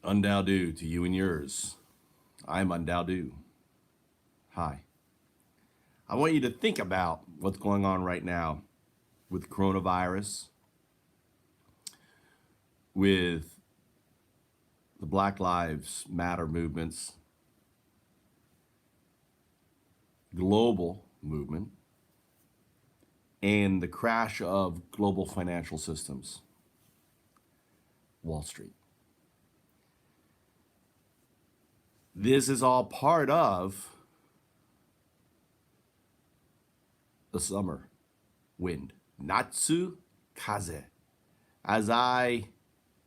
Undao to you and yours. I'm Undao. Hi. I want you to think about what's going on right now with coronavirus, with the Black Lives Matter movements, global movement, and the crash of global financial systems, Wall Street. This is all part of the summer wind, Natsu Kaze. As I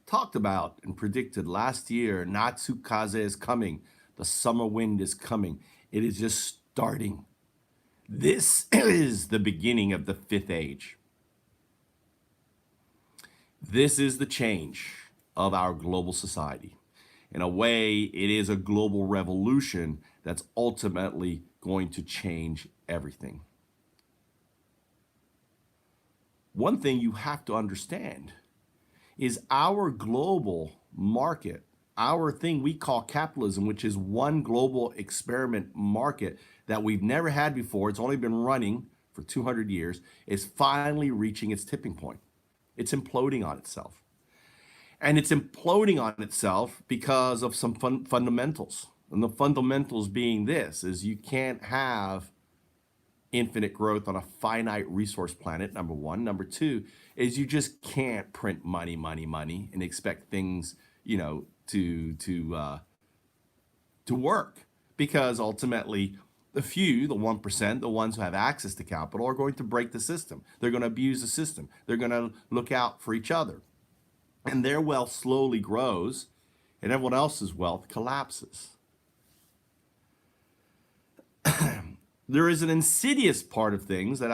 talked about and predicted last year, Natsu Kaze is coming. The summer wind is coming. It is just starting. This is the beginning of the fifth age. This is the change of our global society. In a way, it is a global revolution that's ultimately going to change everything. One thing you have to understand is our global market, our thing we call capitalism, which is one global experiment market that we've never had before, it's only been running for 200 years, is finally reaching its tipping point. It's imploding on itself. And it's imploding on itself because of some fundamentals. And the fundamentals being this, is you can't have infinite growth on a finite resource planet, number one. Number two is you just can't print money and expect things, to work, because ultimately the few, the 1%, the ones who have access to capital, are going to break the system. They're going to abuse the system. They're going to look out for each other. And their wealth slowly grows and everyone else's wealth collapses. There is an insidious part of things that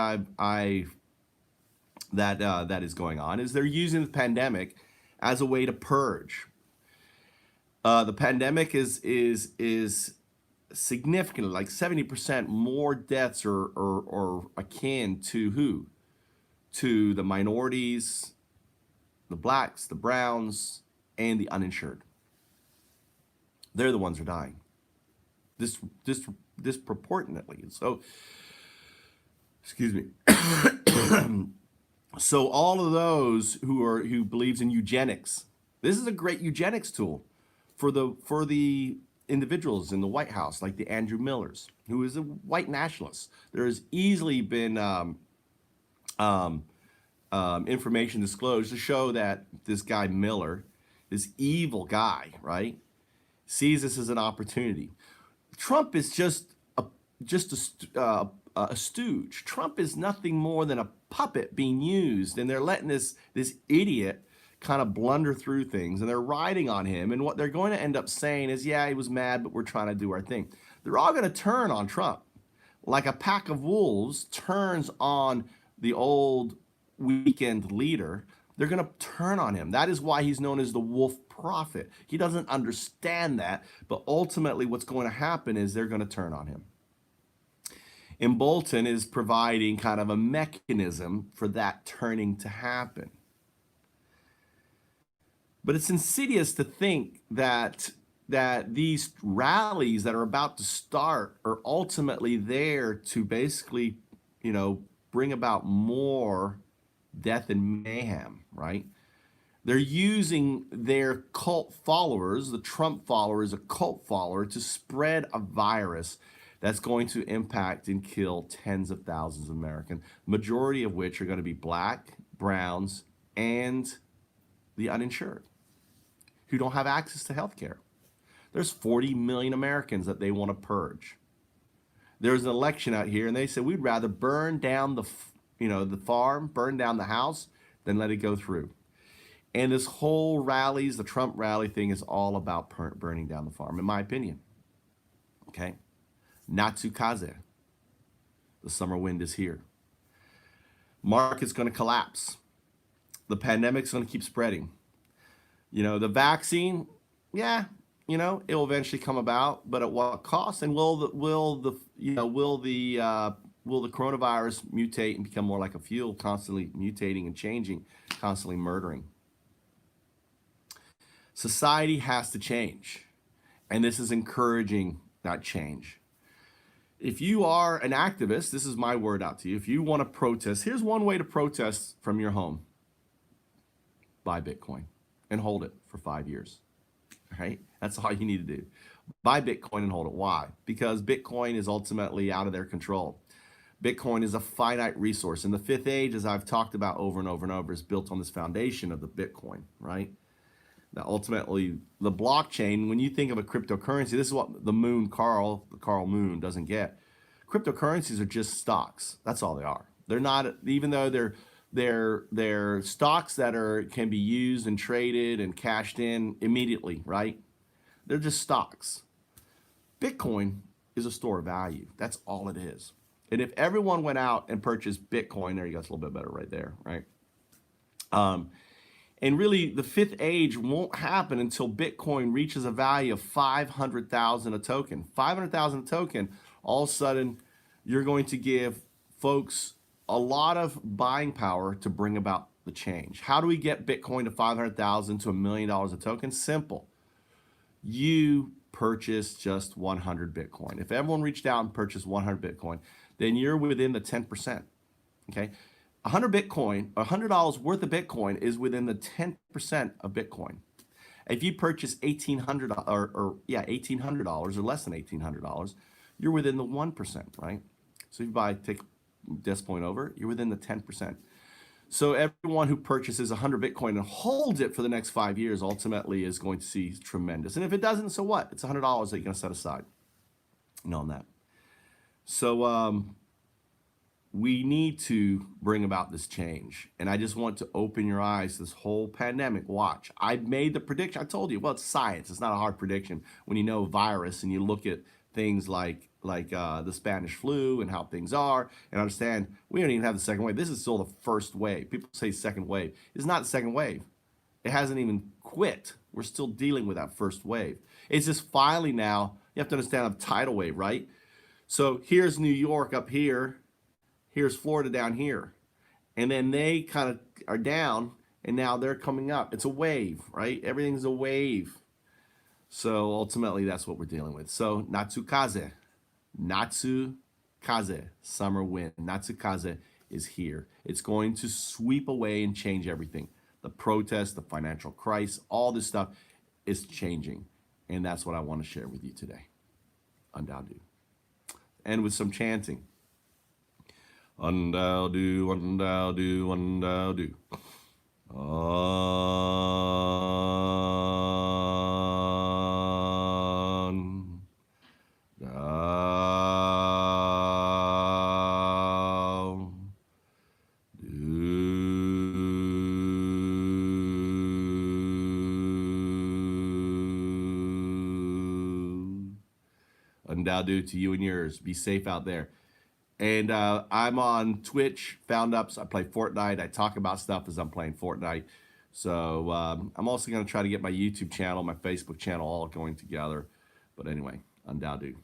that is going on, is they're using the pandemic as a way to purge. The pandemic is significantly, like 70% more deaths or akin to who? To the minorities, the blacks, the browns, and the uninsured. They're the ones who are dying. Disproportionately. So, excuse me. So all of those who believes in eugenics, this is a great eugenics tool for the individuals in the White House, like the Andrew Millers, who is a white nationalist. There has easily been information disclosed to show that this guy Miller, this evil guy, right, sees this as an opportunity. Trump is just a stooge. Trump is nothing more than a puppet being used, and they're letting this idiot kind of blunder through things, and they're riding on him. And what they're going to end up saying is, yeah, he was mad, but we're trying to do our thing. They're all going to turn on Trump, like a pack of wolves turns on the old weekend leader. They're going to turn on him. That is why he's known as the wolf prophet. He doesn't understand that, but ultimately what's going to happen is they're going to turn on him. And Bolton is providing kind of a mechanism for that turning to happen. But it's insidious to think that these rallies that are about to start are ultimately there to basically, bring about more death and mayhem, right? They're using their cult followers, the Trump follower is a cult follower, to spread a virus that's going to impact and kill tens of thousands of Americans, majority of which are going to be black, browns, and the uninsured, who don't have access to health care. There's 40 million Americans that they want to purge. There's an election out here, and they said, we'd rather burn down the farm, burn down the house, than let it go through. And this whole rallies, the Trump rally thing, is all about burning down the farm, in my opinion. Okay? Natsukaze. The summer wind is here. Market's going to collapse. The pandemic's going to keep spreading. The vaccine, yeah, it'll eventually come about, but at what cost? And will the coronavirus mutate and become more like a fuel, constantly mutating and changing, constantly murdering? Society has to change. And this is encouraging that change. If you are an activist, this is my word out to you. If you want to protest, here's one way to protest from your home: buy Bitcoin and hold it for 5 years. Right? That's all you need to do. Buy Bitcoin and hold it. Why? Because Bitcoin is ultimately out of their control. Bitcoin is a finite resource. And the fifth age, as I've talked about over and over and over, is built on this foundation of the Bitcoin, right? Now, ultimately, the blockchain, when you think of a cryptocurrency, this is what the Carl Moon doesn't get. Cryptocurrencies are just stocks. That's all they are. They're not, even though they're stocks that can be used and traded and cashed in immediately, right? They're just stocks. Bitcoin is a store of value. That's all it is. And if everyone went out and purchased Bitcoin, there you go, it's a little bit better right there, right? And really, the fifth age won't happen until Bitcoin reaches a value of 500,000 a token. 500,000 a token, all of a sudden, you're going to give folks a lot of buying power to bring about the change. How do we get Bitcoin to 500,000 to $1 million a token? Simple. You purchase just 100 Bitcoin. If everyone reached out and purchased 100 Bitcoin, then you're within the 10%. Okay? 100 Bitcoin, $100 worth of Bitcoin is within the 10% of Bitcoin. If you purchase $1,800 $1,800 or less than $1,800, you're within the 1%, right? So if you take this point over, you're within the 10%. So everyone who purchases 100 Bitcoin and holds it for the next 5 years ultimately is going to see tremendous. And if it doesn't, so what? It's $100 that you're going to set aside. On that. So we need to bring about this change. And I just want to open your eyes to this whole pandemic. Watch. I made the prediction. I told you, well, it's science. It's not a hard prediction. When you know virus and you look at things like the Spanish flu and how things are, and understand we don't even have the second wave. This is still the first wave. People say second wave. It's not the second wave. It hasn't even quit. We're still dealing with that first wave. It's just finally now, you have to understand a tidal wave, right? So here's New York up here. Here's Florida down here. And then they kind of are down, and now they're coming up. It's a wave, right? Everything's a wave. So ultimately, that's what we're dealing with. So Natsukaze, summer wind. Natsukaze is here. It's going to sweep away and change everything. The protests, the financial crisis, all this stuff is changing. And that's what I want to share with you today. Undaudu. And with some chanting. Undaudu, undaudu, undaudu. Undaudu to you and yours. Be safe out there. And I'm on Twitch, Found Ups. I play Fortnite. I talk about stuff as I'm playing Fortnite. So I'm also going to try to get my YouTube channel, my Facebook channel all going together. But anyway, Undaudu.